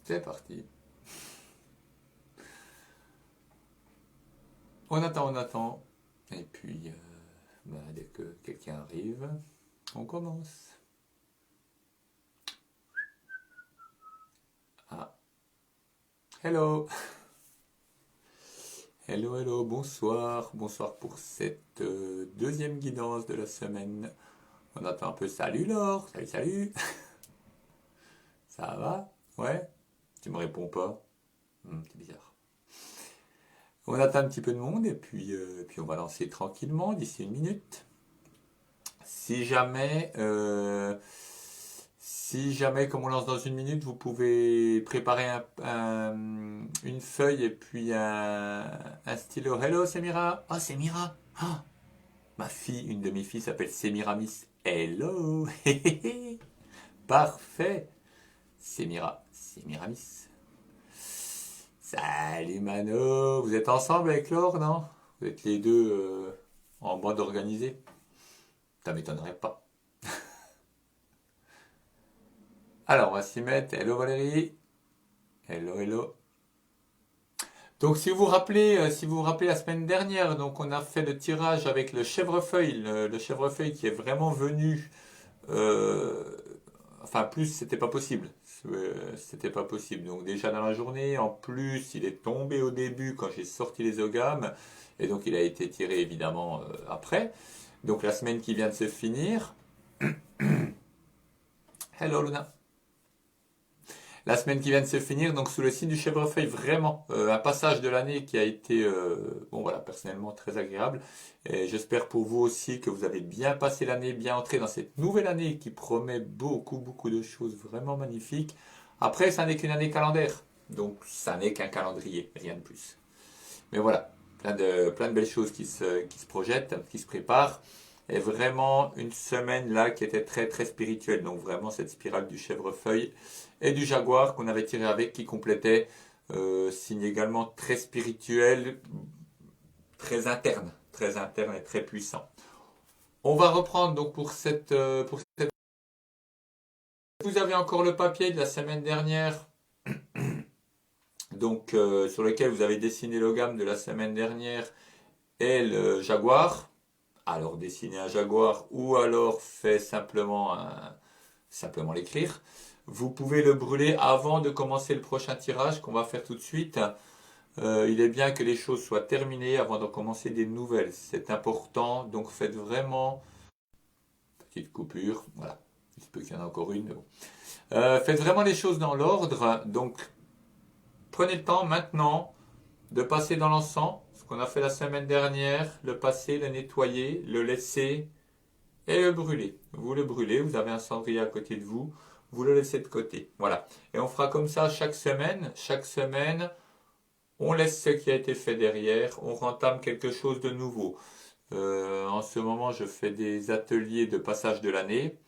C'est parti. On attend, on attend. Et puis, dès que quelqu'un arrive, on commence. Ah, hello. Hello, hello, bonsoir. Bonsoir pour cette deuxième guidance de la semaine. On attend un peu. Salut Laure. Salut, salut. Ça va? Ouais? Tu me réponds pas? C'est bizarre. On attend un petit peu de monde et puis on va lancer tranquillement d'ici une minute. Si jamais, si jamais, comme on lance dans une minute, vous pouvez préparer une feuille et puis un stylo. Hello, Semira. Oh, Semira. Oh, ma fille, une de mes filles s'appelle Semiramis. Hello. Parfait. Semiramis. Salut Mano. Vous êtes ensemble avec Laure, non? Vous êtes les deux en bande organisée? Ça m'étonnerait pas. Alors, on va s'y mettre. Hello Valérie. Hello, hello. Donc, si vous vous rappelez la semaine dernière, donc on a fait le tirage avec le chèvrefeuille, le chèvrefeuille qui est vraiment venu. euh, enfin, plus, c'était pas possible. C'était pas possible. Donc, déjà dans la journée, en plus, il est tombé au début quand j'ai sorti les ogames, et donc il a été tiré évidemment après. Donc, la semaine qui vient de se finir. Hello Luna. La semaine qui vient de se finir, donc sous le signe du chèvrefeuille, vraiment un passage de l'année qui a été, bon voilà, personnellement très agréable. Et j'espère pour vous aussi que vous avez bien passé l'année, bien entré dans cette nouvelle année qui promet beaucoup, beaucoup de choses vraiment magnifiques. Après, ça n'est qu'une année calendaire, donc ça n'est qu'un calendrier, rien de plus. Mais voilà, plein de belles choses qui se projettent, qui se préparent. Et vraiment une semaine là qui était très très spirituelle. Donc vraiment cette spirale du chèvrefeuille et du jaguar qu'on avait tiré avec qui complétait. Signe également très spirituel, très interne et très puissant. On va reprendre donc pour cette. Vous avez encore le papier de la semaine dernière, donc sur lequel vous avez dessiné le gamme de la semaine dernière et le jaguar. Alors dessinez un jaguar ou alors fait simplement l'écrire. Vous pouvez le brûler avant de commencer le prochain tirage qu'on va faire tout de suite. Il est bien que les choses soient terminées avant de commencer des nouvelles. C'est important, donc faites vraiment petite coupure. Voilà, il se peut qu'il y en ait encore une. Mais bon. Faites vraiment les choses dans l'ordre. Donc prenez le temps maintenant de passer dans l'encens, ce qu'on a fait la semaine dernière, le passer, le nettoyer, le laisser et le brûler. Vous le brûlez, vous avez un cendrier à côté de vous, vous le laissez de côté. Voilà. Et on fera comme ça chaque semaine. Chaque semaine, on laisse ce qui a été fait derrière, on rentame quelque chose de nouveau. En ce moment, je fais des ateliers de passage de l'année.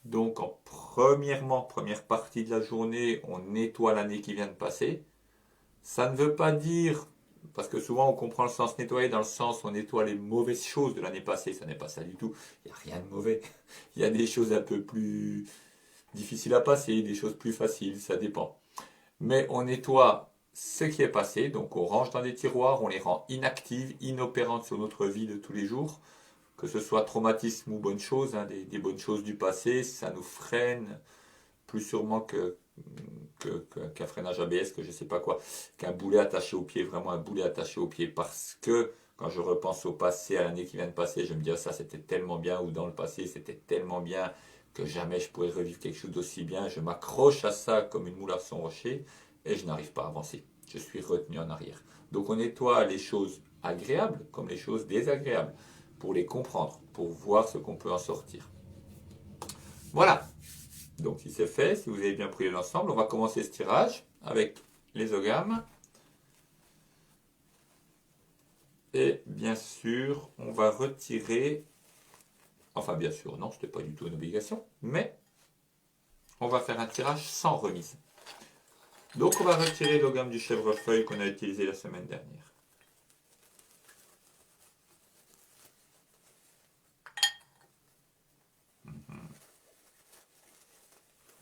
Donc, première partie de la journée, on nettoie l'année qui vient de passer. Ça ne veut pas dire, parce que souvent on comprend le sens nettoyer dans le sens on nettoie les mauvaises choses de l'année passée, ça n'est pas ça du tout. Il n'y a rien de mauvais. Il y a des choses un peu plus difficiles à passer, des choses plus faciles, ça dépend. Mais on nettoie ce qui est passé, donc on range dans des tiroirs, on les rend inactives, inopérantes sur notre vie de tous les jours, que ce soit traumatisme ou bonnes choses, hein, des bonnes choses du passé, ça nous freine plus sûrement qu'un freinage ABS, que je sais pas quoi, qu'un boulet attaché au pied, vraiment un boulet attaché au pied, parce que quand je repense au passé, à l'année qui vient de passer, je me dis, ah, ça c'était tellement bien, ou dans le passé c'était tellement bien que jamais je pourrais revivre quelque chose d'aussi bien. Je m'accroche à ça comme une moule à son rocher et je n'arrive pas à avancer. Je suis retenu en arrière. Donc on nettoie les choses agréables comme les choses désagréables pour les comprendre, pour voir ce qu'on peut en sortir. Voilà, donc si c'est fait, si vous avez bien pris l'ensemble, on va commencer ce tirage avec les ogames. Et bien sûr, on va retirer, enfin bien sûr, non, ce n'était pas du tout une obligation, mais on va faire un tirage sans remise. Donc on va retirer l'ogame du chèvrefeuille qu'on a utilisé la semaine dernière.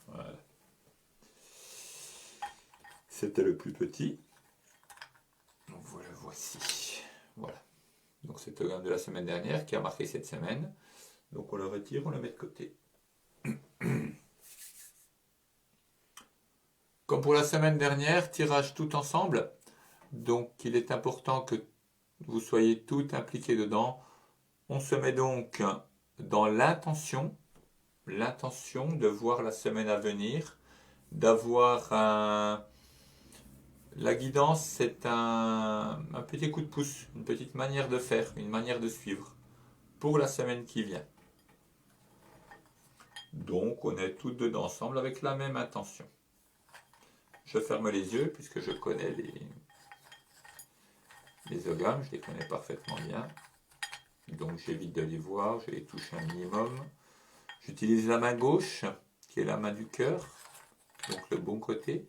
Voilà. C'était le plus petit. Donc voilà, voici. Voilà. Donc cet Ogam de la semaine dernière qui a marqué cette semaine. Donc on le retire, on le met de côté. Comme pour la semaine dernière, tirage tout ensemble. Donc il est important que vous soyez tout impliqués dedans. On se met donc dans l'intention de voir la semaine à venir, d'avoir un... La guidance, c'est un petit coup de pouce, une petite manière de faire, une manière de suivre pour la semaine qui vient. Donc on est tous dedans ensemble avec la même intention. Je ferme les yeux puisque je connais les Ogams, je les connais parfaitement bien. Donc j'évite de les voir, je les touche un minimum. J'utilise la main gauche, qui est la main du cœur, donc le bon côté.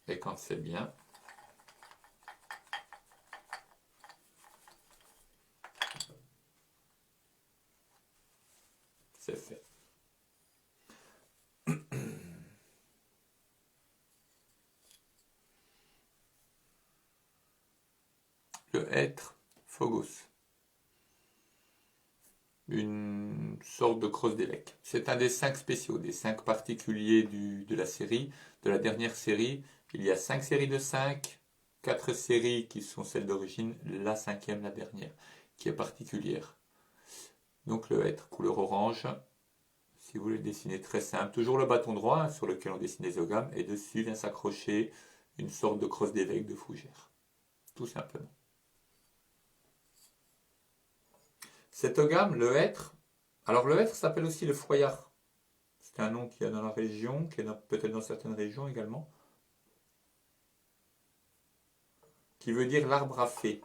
Et quand c'est bien, c'est fait. Le être Phogos. Une sorte de crosse d'évêque. C'est un des 5 spéciaux, des 5 particuliers de la série, de la dernière série. Il y a 5 séries de 5, 4 séries qui sont celles d'origine, la 5e, la dernière, qui est particulière. Donc le être, couleur orange, si vous voulez le dessiner très simple, toujours le bâton droit hein, sur lequel on dessine les Ogams, et dessus vient s'accrocher une sorte de crosse d'évêque de fougère. Tout simplement. Cet Ogam, le hêtre, alors le hêtre s'appelle aussi le froyard. C'est un nom qu'il y a dans la région, qui est peut-être dans certaines régions également, qui veut dire l'arbre à fée.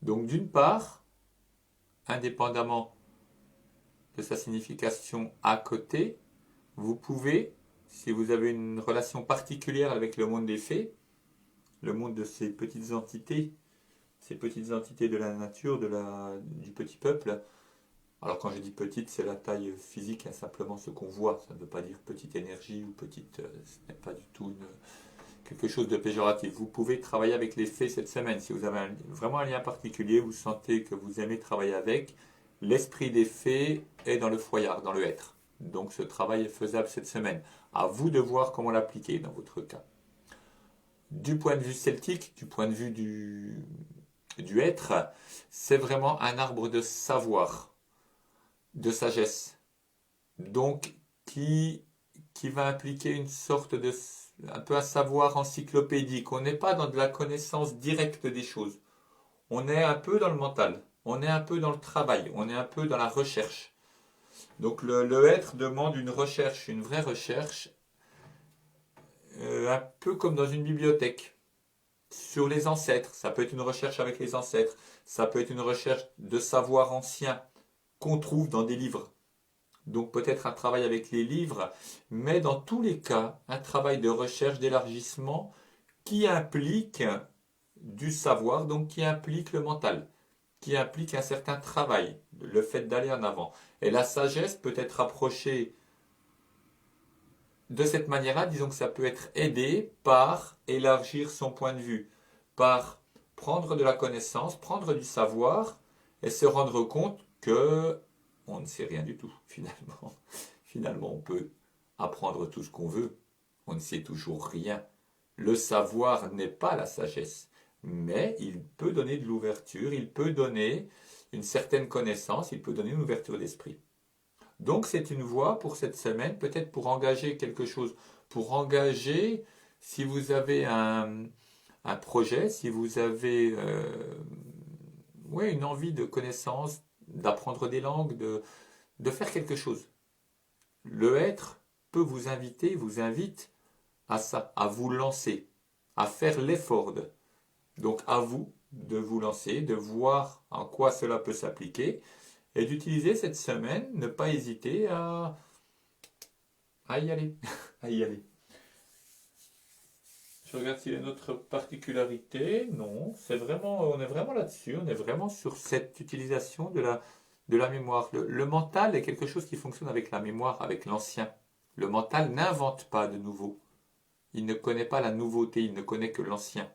Donc d'une part, indépendamment de sa signification à côté, vous pouvez, si vous avez une relation particulière avec le monde des fées, le monde de ces petites entités de la nature, du petit peuple. Alors quand je dis petite, c'est la taille physique, hein, simplement ce qu'on voit. Ça ne veut pas dire petite énergie ou petite... ce n'est pas du tout quelque chose de péjoratif. Vous pouvez travailler avec les fées cette semaine. Si vous avez vraiment un lien particulier, vous sentez que vous aimez travailler avec, l'esprit des fées est dans le foyard, dans le être. Donc ce travail est faisable cette semaine. À vous de voir comment l'appliquer dans votre cas. Du point de vue celtique, du point de vue du être, c'est vraiment un arbre de savoir, de sagesse. Donc qui va impliquer une sorte de un peu un savoir encyclopédique. On n'est pas dans de la connaissance directe des choses. On est un peu dans le mental. On est un peu dans le travail. On est un peu dans la recherche. Donc le être demande une recherche, une vraie recherche, un peu comme dans une bibliothèque. Sur les ancêtres. Ça peut être une recherche avec les ancêtres. Ça peut être une recherche de savoir ancien qu'on trouve dans des livres. Donc peut-être un travail avec les livres, mais dans tous les cas, un travail de recherche, d'élargissement qui implique du savoir, donc qui implique le mental, qui implique un certain travail, le fait d'aller en avant. Et la sagesse peut être approchée de cette manière-là, disons que ça peut être aidé par élargir son point de vue, par prendre de la connaissance, prendre du savoir et se rendre compte que on ne sait rien du tout, finalement. Finalement, on peut apprendre tout ce qu'on veut. On ne sait toujours rien. Le savoir n'est pas la sagesse, mais il peut donner de l'ouverture, il peut donner une certaine connaissance, il peut donner une ouverture d'esprit. Donc c'est une voie pour cette semaine, peut-être pour engager quelque chose, pour engager, si vous avez un projet, si vous avez une envie de connaissance, d'apprendre des langues, de faire quelque chose. Le être peut vous inviter, vous invite à ça, à vous lancer, à faire l'effort. Donc à vous de vous lancer, de voir en quoi cela peut s'appliquer et d'utiliser cette semaine, ne pas hésiter à y aller. à y aller. Je regarde s'il y a une autre particularité. Non, c'est vraiment, on est vraiment là-dessus. On est vraiment sur cette utilisation de la mémoire. Le mental est quelque chose qui fonctionne avec la mémoire, avec l'ancien. Le mental n'invente pas de nouveau. Il ne connaît pas la nouveauté, il ne connaît que l'ancien.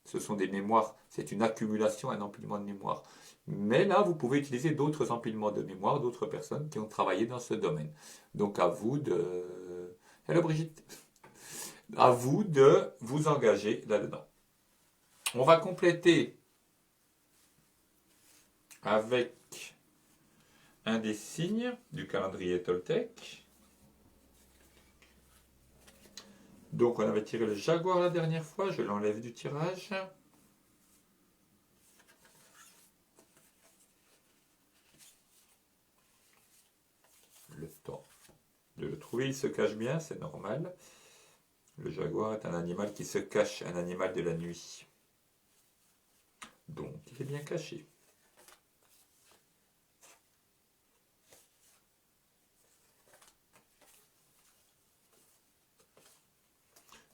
Ce sont des mémoires, c'est une accumulation, un empilement de mémoire. Mais là, vous pouvez utiliser d'autres empilements de mémoire, d'autres personnes qui ont travaillé dans ce domaine. Donc à vous de... Hello Brigitte. À vous de vous engager là-dedans. On va compléter avec un des signes du calendrier Toltec. Donc on avait tiré le jaguar la dernière fois, je l'enlève du tirage. Le temps de le trouver, il se cache bien, c'est normal. Le jaguar est un animal qui se cache, un animal de la nuit. Donc il est bien caché.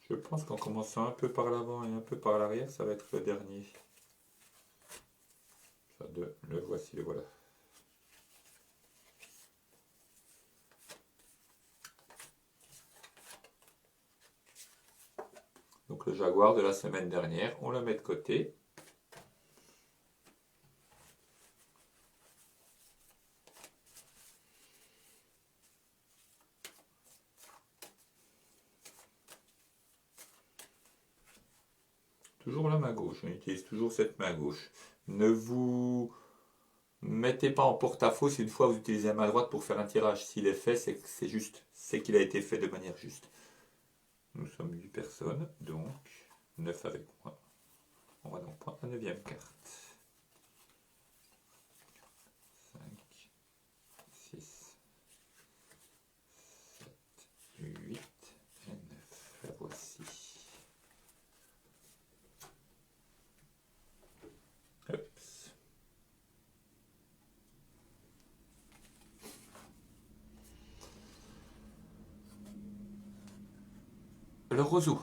Je pense qu'en commençant un peu par l'avant et un peu par l'arrière, ça va être le dernier. Le voici, le voilà. Donc le jaguar de la semaine dernière, on le met de côté. Toujours la main gauche, on utilise toujours cette main gauche. Ne vous mettez pas en porte-à-faux si une fois vous utilisez la main droite pour faire un tirage. S'il est fait, c'est que c'est juste, c'est qu'il a été fait de manière juste. Nous sommes 8 personnes, donc 9 avec moi. On va donc prendre la 9e carte. 5, 6, 7, 8 et 9. La voici. Oups. Le roseau.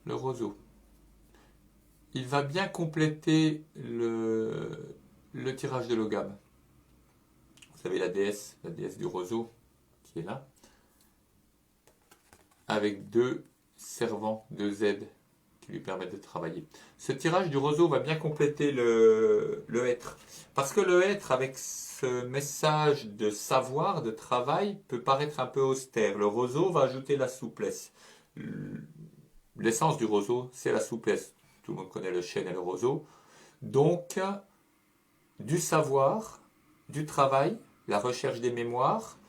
Le roseau. Il va bien compléter le tirage de Logam. Vous savez la déesse du roseau qui est là, avec 2 servants, 2 aides qui lui permettent de travailler. Ce tirage du roseau va bien compléter le hêtre. Parce que le hêtre, avec ce message de savoir, de travail, peut paraître un peu austère. Le roseau va ajouter la souplesse. L'essence du roseau, c'est la souplesse. Tout le monde connaît le chêne et le roseau. Donc, du savoir, du travail, la recherche des mémoires,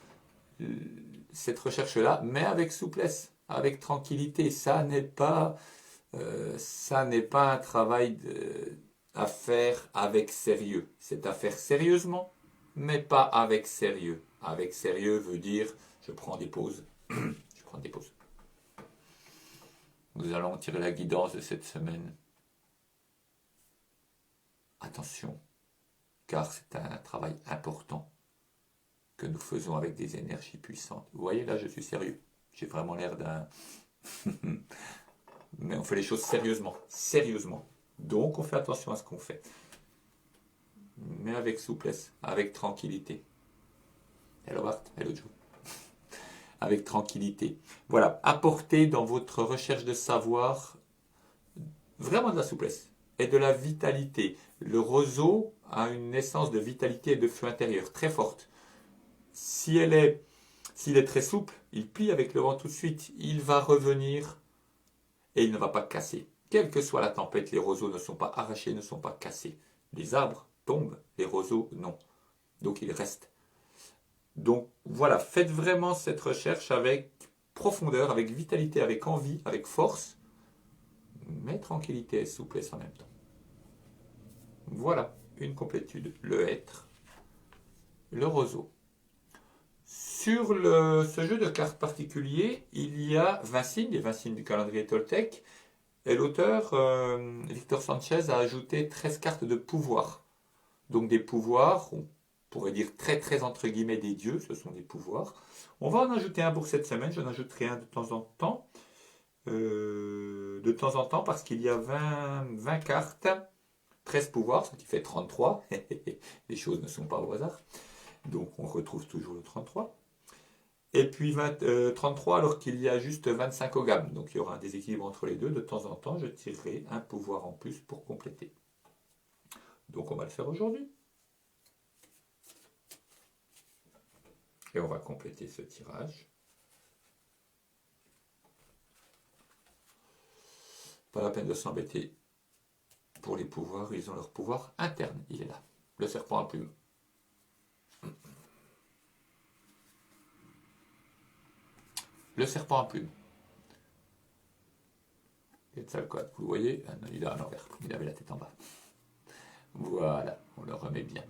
cette recherche-là, mais avec souplesse, avec tranquillité. Ça n'est pas un travail à faire avec sérieux. C'est à faire sérieusement, mais pas avec sérieux. Avec sérieux veut dire je prends des pauses. Je prends des pauses. Nous allons tirer la guidance de cette semaine. Attention, car c'est un travail important que nous faisons avec des énergies puissantes. Vous voyez, là, je suis sérieux. J'ai vraiment l'air d'un... Mais on fait les choses sérieusement. Sérieusement. Donc, on fait attention à ce qu'on fait. Mais avec souplesse, avec tranquillité. Hello Bart, hello Joe. Avec tranquillité. Voilà, apportez dans votre recherche de savoir vraiment de la souplesse et de la vitalité. Le roseau a une essence de vitalité et de feu intérieur très forte. S'il est très souple, il plie avec le vent tout de suite. Il va revenir et il ne va pas casser. Quelle que soit la tempête, les roseaux ne sont pas arrachés, ne sont pas cassés. Les arbres tombent, les roseaux non. Donc ils restent. Donc voilà, faites vraiment cette recherche avec profondeur, avec vitalité, avec envie, avec force, mais tranquillité et souplesse en même temps. Voilà, une complétude. Le hêtre, le roseau. Sur ce jeu de cartes particulier, il y a 20 signes, les 20 signes du calendrier Toltec, et l'auteur, Victor Sanchez, a ajouté 13 cartes de pouvoir. Donc des pouvoirs, pourrait dire très très entre guillemets des dieux, ce sont des pouvoirs. On va en ajouter un pour cette semaine, j'en ajouterai un de temps en temps parce qu'il y a 20 cartes, 13 pouvoirs, ce qui fait 33. Les choses ne sont pas au hasard. Donc on retrouve toujours le 33. Et puis 33 alors qu'il y a juste 25 au gamme. Donc il y aura un déséquilibre entre les deux. De temps en temps, je tirerai un pouvoir en plus pour compléter. Donc on va le faire aujourd'hui. Et on va compléter ce tirage. Pas la peine de s'embêter pour les pouvoirs, ils ont leur pouvoir interne. Il est là. Le serpent à plumes. Le serpent à plumes. Quetzalcoatl, vous le voyez? Ah non, il est à l'envers. Il avait la tête en bas. Voilà, on le remet bien.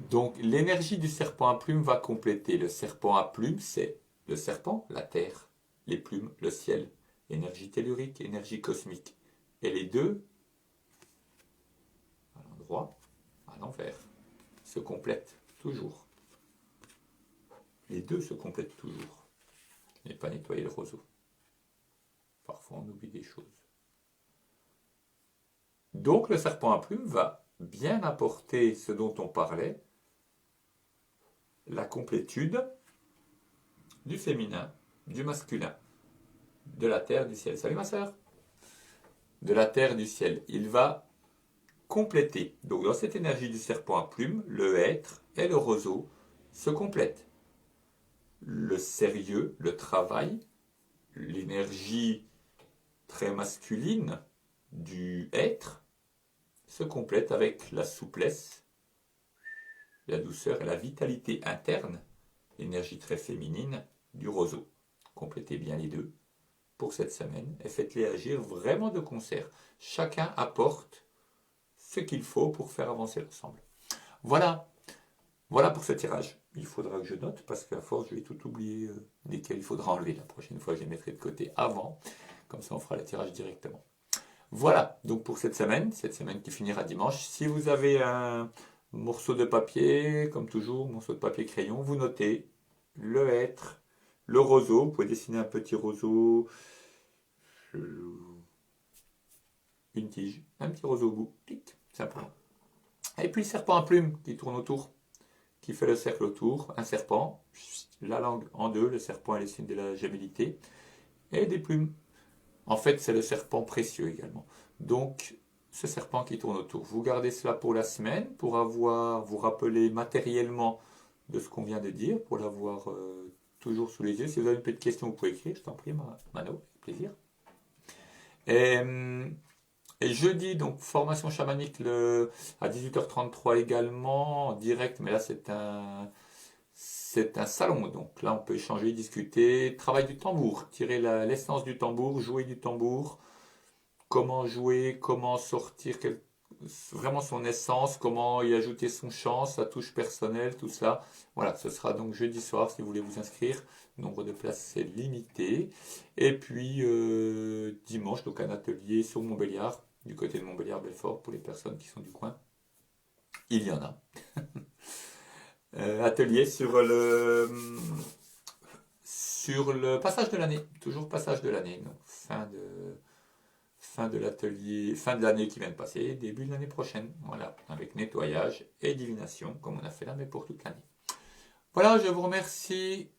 Donc l'énergie du serpent à plumes va compléter. Le serpent à plumes, c'est le serpent, la terre, les plumes, le ciel. Énergie tellurique, énergie cosmique. Et les deux, à l'endroit, à l'envers, se complètent toujours. Les deux se complètent toujours. Je n'ai pas nettoyé le roseau. Parfois on oublie des choses. Donc le serpent à plumes va bien apporter ce dont on parlait, la complétude du féminin, du masculin, de la terre, du ciel. Salut ma soeur. De la terre, du ciel. Il va compléter. Donc dans cette énergie du serpent à plumes, le être et le roseau se complètent. Le sérieux, le travail, l'énergie très masculine du être se complète avec la souplesse, la douceur et la vitalité interne, l'énergie très féminine du roseau. Complétez bien les deux pour cette semaine et faites-les agir vraiment de concert. Chacun apporte ce qu'il faut pour faire avancer l'ensemble. Voilà, voilà pour ce tirage. Il faudra que je note parce qu'à force je vais tout oublier lesquels il faudra enlever. La prochaine fois je les mettrai de côté avant, comme ça on fera le tirage directement. Voilà, donc pour cette semaine qui finira dimanche. Si vous avez un morceau de papier, comme toujours, morceau de papier crayon, vous notez le être, le roseau. Vous pouvez dessiner un petit roseau, une tige, un petit roseau au bout, simplement. Et puis le serpent à plumes qui tourne autour, qui fait le cercle autour, un serpent, la langue en deux, le serpent est le signe de la gémellité, et des plumes. En fait, c'est le serpent précieux également. Donc, ce serpent qui tourne autour. Vous gardez cela pour la semaine, pour vous rappeler matériellement de ce qu'on vient de dire, pour l'avoir toujours sous les yeux. Si vous avez une petite question, vous pouvez écrire, je t'en prie, Mano, avec plaisir. Et jeudi, donc, formation chamanique à 18h33 également, en direct, mais là, c'est un salon, donc là, on peut échanger, discuter. Travail du tambour, tirer l'essence du tambour, jouer du tambour, comment jouer, comment sortir vraiment son essence, comment y ajouter son chant, sa touche personnelle, tout ça. Voilà, ce sera donc jeudi soir si vous voulez vous inscrire. Le nombre de places c'est limité. Et puis dimanche, donc un atelier sur Montbéliard, du côté de Montbéliard-Belfort pour les personnes qui sont du coin. Il y en a. Atelier sur le passage de l'année, toujours passage de l'année, donc fin de l'atelier, fin de l'année qui vient de passer, début de l'année prochaine, voilà, avec nettoyage et divination, comme on a fait là, mais pour toute l'année. Voilà, je vous remercie.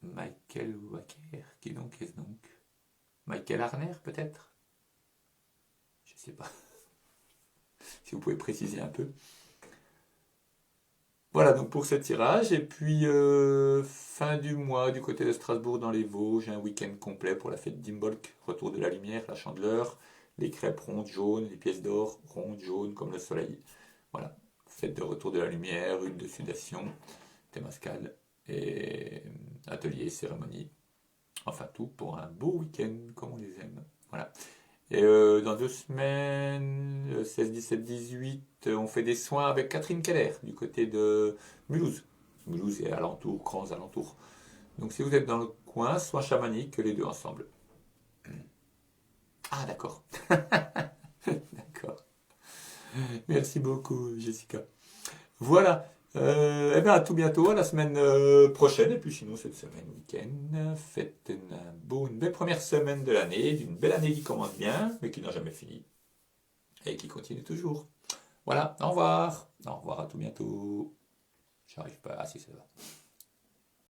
Michael Wacker, qui donc est-ce donc? Michael Arner, peut-être? Je sais pas. Si vous pouvez préciser un peu. Voilà donc pour ce tirage. Et puis fin du mois du côté de Strasbourg dans les Vosges, un week-end complet pour la fête d'Imbolc, retour de la lumière, la chandeleur, les crêpes rondes jaunes, les pièces d'or rondes jaunes comme le soleil. Voilà, fête de retour de la lumière, une de sudation, Temascal et atelier, cérémonie. Enfin tout pour un beau week-end comme on les aime. Voilà. Et dans 2 semaines, le 16, 17, 18, on fait des soins avec Catherine Keller du côté de Mulhouse. Mulhouse et alentours, grands alentours. Donc si vous êtes dans le coin, soins chamaniques, les deux ensemble. Ah d'accord. D'accord. Merci beaucoup Jessica. Voilà. Eh bien, à tout bientôt, à la semaine prochaine. Et puis sinon, cette semaine, week-end. Faites une belle première semaine de l'année, d'une belle année qui commence bien, mais qui n'a jamais fini. Et qui continue toujours. Voilà, au revoir. Au revoir, à tout bientôt. J'arrive pas. Ah si, ça va.